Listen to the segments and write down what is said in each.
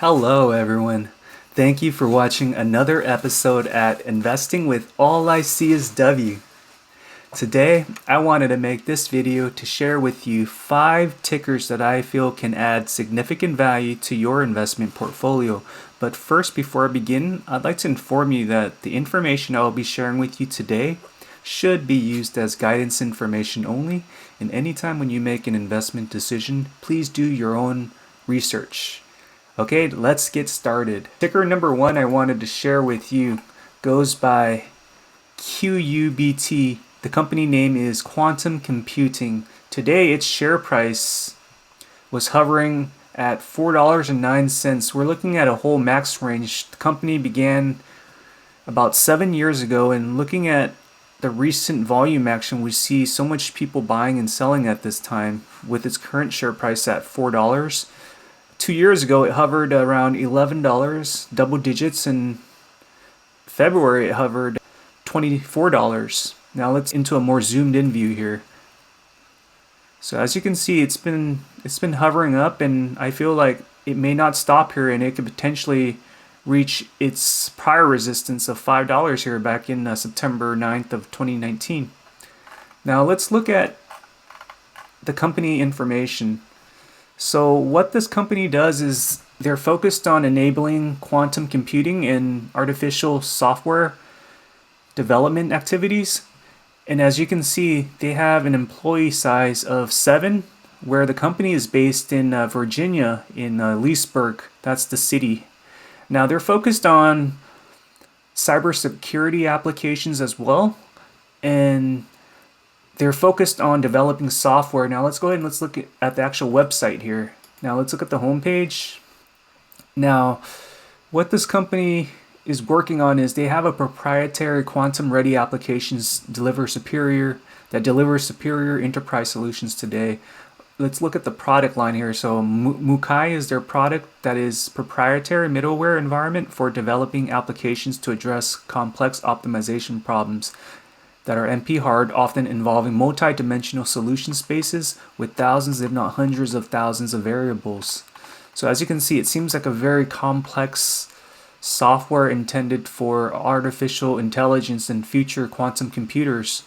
Hello everyone. Thank you for watching another episode at Investing with All I See is W. Today, I wanted to make this video to share with you 5 tickers that I feel can add significant value to your investment portfolio. But first, before I begin, I'd like to inform you that the information I will be sharing with you today should be used as guidance information only, and anytime when you make an investment decision, please do your own research. Okay, let's get started. Ticker number 1 I wanted to share with you goes by QUBT. The company name is Quantum Computing. Today its share price was hovering at $4.09. We're looking at a whole max range. The company began about 7 years ago, and looking at the recent volume action, we see so much people buying and selling at this time with its current share price at $4. 2 years ago, it hovered around $11, double digits. In February, it hovered $24. Now let's into a more zoomed in view here. So as you can see, it's been hovering up, and I feel like it may not stop here, and it could potentially reach its prior resistance of $5 here back in September 9th of 2019. Now let's look at the company information. So what this company does is they're focused on enabling quantum computing and artificial software development activities. And as you can see, they have an employee size of 7, where the company is based in Virginia, in Leesburg. That's the city. Now they're focused on cybersecurity applications as well, and they're focused on developing software. Now let's go ahead and let's look at the actual website here. Now let's look at the homepage. Now what this company is working on is they have a proprietary quantum-ready applications that deliver superior enterprise solutions today. Let's look at the product line here. So Mukai is their product that is proprietary middleware environment for developing applications to address complex optimization problems that are NP hard, often involving multi-dimensional solution spaces with thousands, if not hundreds of thousands of variables. So as you can see, it seems like a very complex software intended for artificial intelligence and future quantum computers.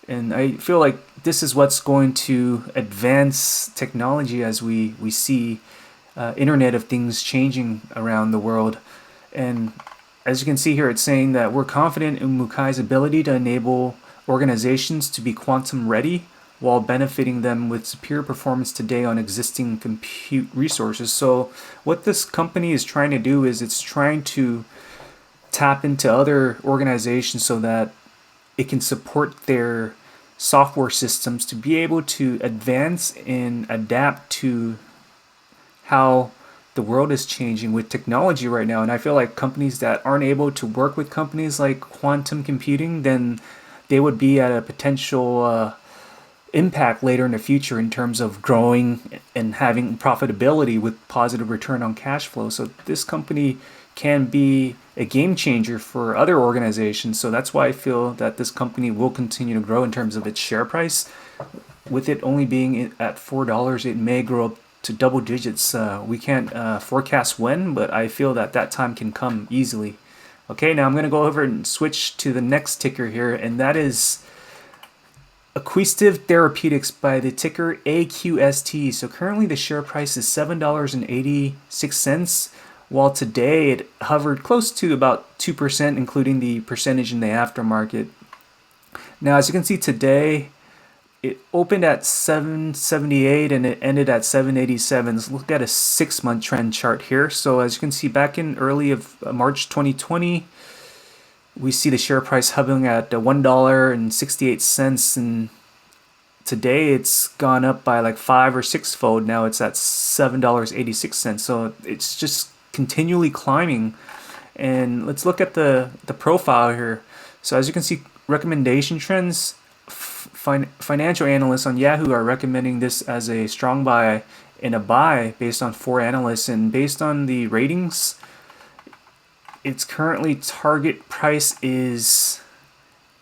And I feel like this is what's going to advance technology as we see Internet of Things changing around the world. And as you can see here, it's saying that we're confident in Mukai's ability to enable organizations to be quantum ready while benefiting them with superior performance today on existing compute resources. So what this company is trying to do is it's trying to tap into other organizations so that it can support their software systems to be able to advance and adapt to how the world is changing with technology right now. And I feel like companies that aren't able to work with companies like quantum computing, then they would be at a potential impact later in the future in terms of growing and having profitability with positive return on cash flow. So this company can be a game changer for other organizations. So that's why I feel that this company will continue to grow in terms of its share price. With it only being at $4, it may grow up to double digits. We can't forecast when, but I feel that that time can come easily. Okay, now I'm going to go over and switch to the next ticker here, and that is AQST Therapeutics by the ticker AQST. So currently the share price is $7.86, while today it hovered close to about 2%, including the percentage in the aftermarket. Now as you can see today, it opened at 778 and it ended at 787. Let's look at a 6-month trend chart here. So as you can see, back in early of March 2020, we see the share price hovering at $1.68, and today it's gone up by like 5 or 6 fold. Now it's at $7.86. So it's just continually climbing. And let's look at the profile here. So as you can see, recommendation trends. Financial analysts on Yahoo are recommending this as a strong buy and a buy based on 4 analysts, and based on the ratings, its currently target price is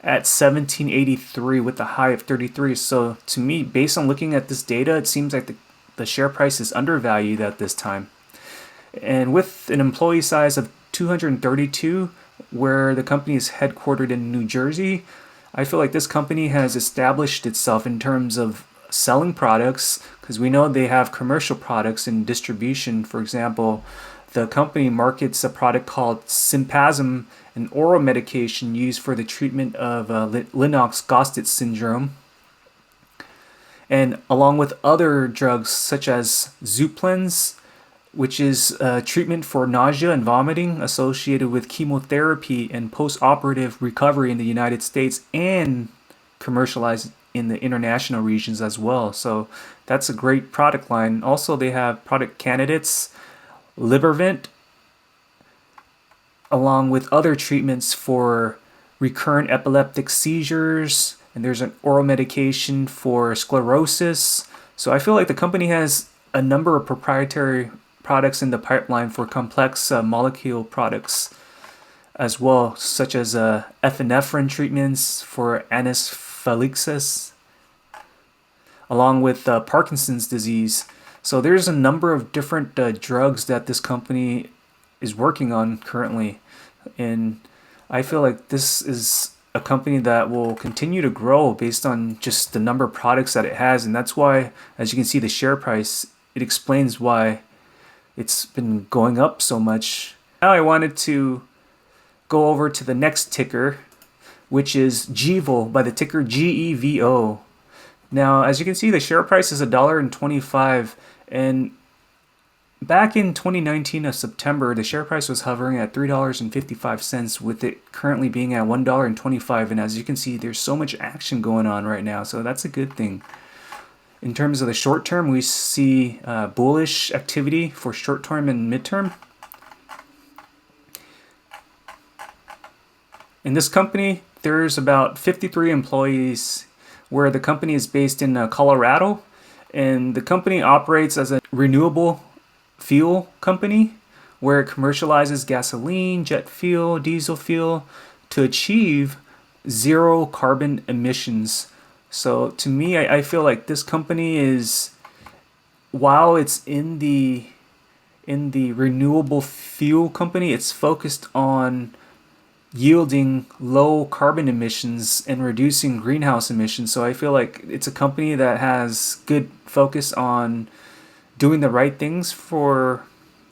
at $17.83 with a high of 33. So to me, based on looking at this data, it seems like the share price is undervalued at this time. And with an employee size of 232, where the company is headquartered in New Jersey, I feel like this company has established itself in terms of selling products, because we know they have commercial products in distribution. For example, the company markets a product called Sympazim, an oral medication used for the treatment of Lennox-Gastaut syndrome, and along with other drugs such as Zuplenz, which is treatment for nausea and vomiting associated with chemotherapy and post-operative recovery in the United States, and commercialized in the international regions as well. So that's a great product line. Also, they have product candidates, Libervant, along with other treatments for recurrent epileptic seizures, and there's an oral medication for sclerosis. So I feel like the company has a number of proprietary products in the pipeline for complex molecule products as well, such as epinephrine treatments for anaphylaxis, along with Parkinson's disease. So there's a number of different drugs that this company is working on currently, and I feel like this is a company that will continue to grow based on just the number of products that it has, and that's why, as you can see, the share price, it explains why it's been going up so much. Now I wanted to go over to the next ticker, which is GEVO by the ticker GEVO. Now, as you can see, the share price is $1.25, and back in 2019 of September, the share price was hovering at $3.55, with it currently being at $1.25. And as you can see, there's so much action going on right now, so that's a good thing. In terms of the short term, we see bullish activity for short term and midterm. In this company, there's about 53 employees, where the company is based in Colorado, and the company operates as a renewable fuel company, where it commercializes gasoline, jet fuel, diesel fuel to achieve zero carbon emissions. So to me, I feel like this company is, while it's in the renewable fuel company, it's focused on yielding low carbon emissions and reducing greenhouse emissions. So I feel like it's a company that has good focus on doing the right things for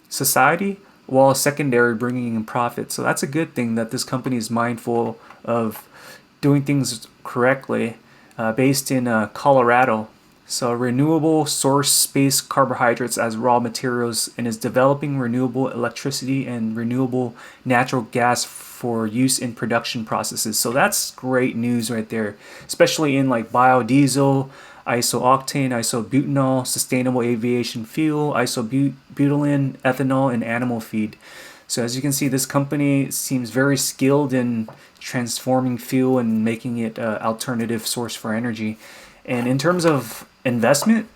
society, while secondary bringing in profit. So that's a good thing that this company is mindful of doing things correctly, based in Colorado. So renewable source-based carbohydrates as raw materials, and is developing renewable electricity and renewable natural gas for use in production processes. So that's great news right there, especially in like biodiesel, isooctane, isobutanol, sustainable aviation fuel, isobutylene, ethanol, and animal feed. So as you can see, this company seems very skilled in transforming fuel and making it an alternative source for energy. And in terms of investment,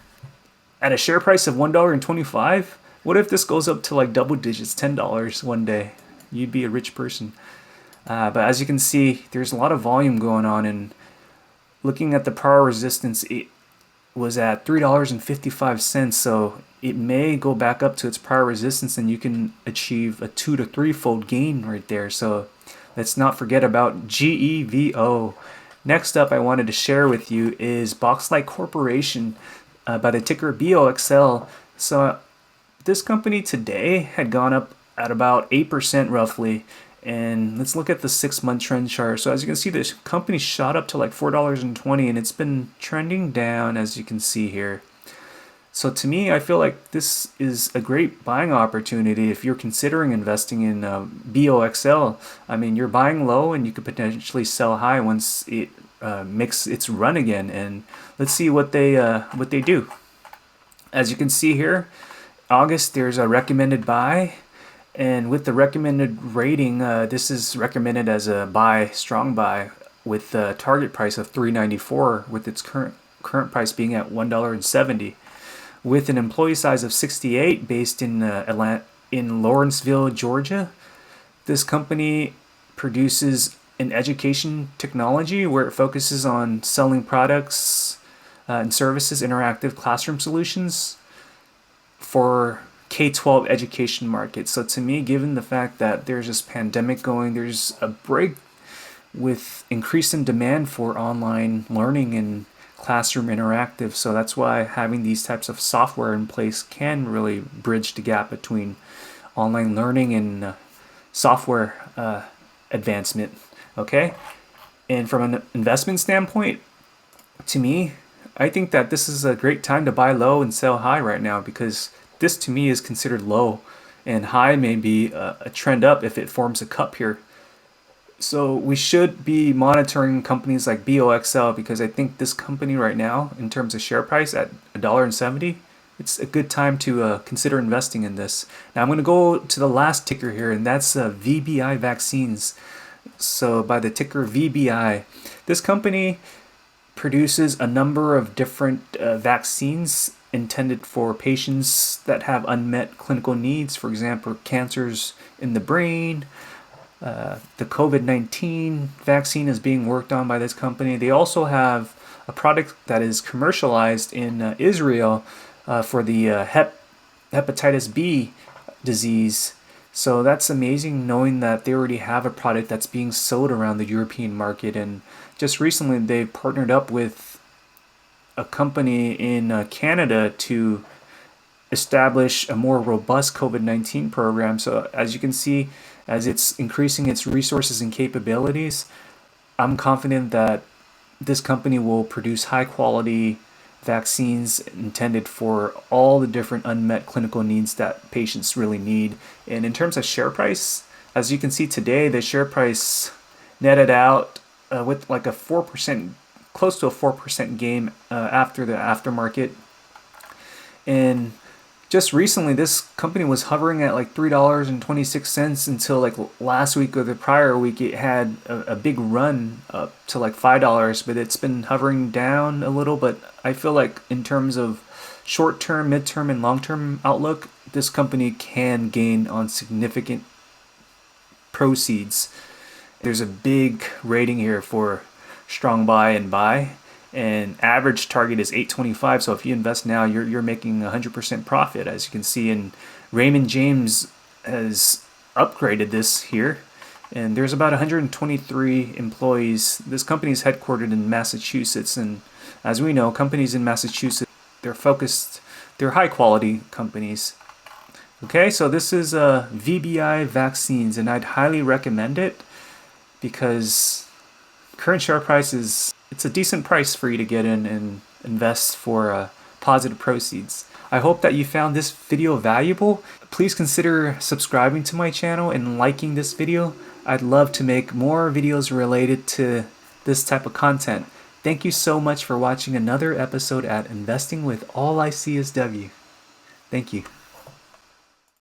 at a share price of $1.25, what if this goes up to like double digits, $10 one day? You'd be a rich person. But as you can see, there's a lot of volume going on, and looking at the prior resistance, it was at $3.55, so it may go back up to its prior resistance, and you can achieve a 2 to 3-fold gain right there. So let's not forget about GEVO. Next up, I wanted to share with you is BOXL Corporation by the ticker BOXL. So this company today had gone up at about 8% roughly. And let's look at the 6-month trend chart. So as you can see, this company shot up to like $4.20, and it's been trending down, as you can see here. So to me, I feel like this is a great buying opportunity if you're considering investing in BOXL. I mean, you're buying low, and you could potentially sell high once it makes its run again. And let's see what they do. As you can see here, August, there's a recommended buy. And with the recommended rating, this is recommended as a buy, strong buy, with a target price of $3.94, with its current price being at $1.70. With an employee size of 68, based in Lawrenceville, Georgia. This company produces an education technology where it focuses on selling products and services, interactive classroom solutions for K-12 education market. So to me, given the fact that there's this pandemic going, there's a break with increasing demand for online learning and classroom interactive. So that's why having these types of software in place can really bridge the gap between online learning and software advancement. Okay, and from an investment standpoint, to me, I think that this is a great time to buy low and sell high right now, because this to me is considered low, and high may be a trend up if it forms a cup here. So we should be monitoring companies like BOXL, because I think this company right now, in terms of share price at $1.70, it's a good time to consider investing in this. Now I'm going to go to the last ticker here, and that's VBI Vaccines. So by the ticker VBI, this company produces a number of different vaccines intended for patients that have unmet clinical needs. For example, cancers in the brain. The COVID-19 vaccine is being worked on by this company. They also have a product that is commercialized in Israel for the hepatitis B disease. So that's amazing, knowing that they already have a product that's being sold around the European market. And just recently they partnered up with a company in Canada to establish a more robust COVID-19 program. So as you can see, as it's increasing its resources and capabilities, I'm confident that this company will produce high quality vaccines intended for all the different unmet clinical needs that patients really need. And in terms of share price, as you can see today, the share price netted out with like a 4%, close to a 4% gain after the aftermarket. And just recently, this company was hovering at like $3.26 until like last week or the prior week. It had a big run up to like $5, but it's been hovering down a little. But I feel like in terms of short-term, mid-term, and long-term outlook, this company can gain on significant proceeds. There's a big rating here for strong buy and buy, and average target is 825. So if you invest now, you're making 100% profit, as you can see. And Raymond James has upgraded this here, and there's about 123 employees. This company is headquartered in Massachusetts, and as we know, companies in Massachusetts, they're high quality companies. Okay, so this is VBI Vaccines, and I'd highly recommend it because current share price it's a decent price for you to get in and invest for positive proceeds. I hope that you found this video valuable. Please consider subscribing to my channel and liking this video. I'd love to make more videos related to this type of content. Thank you so much for watching another episode at Investing with All I See Is W. Thank you.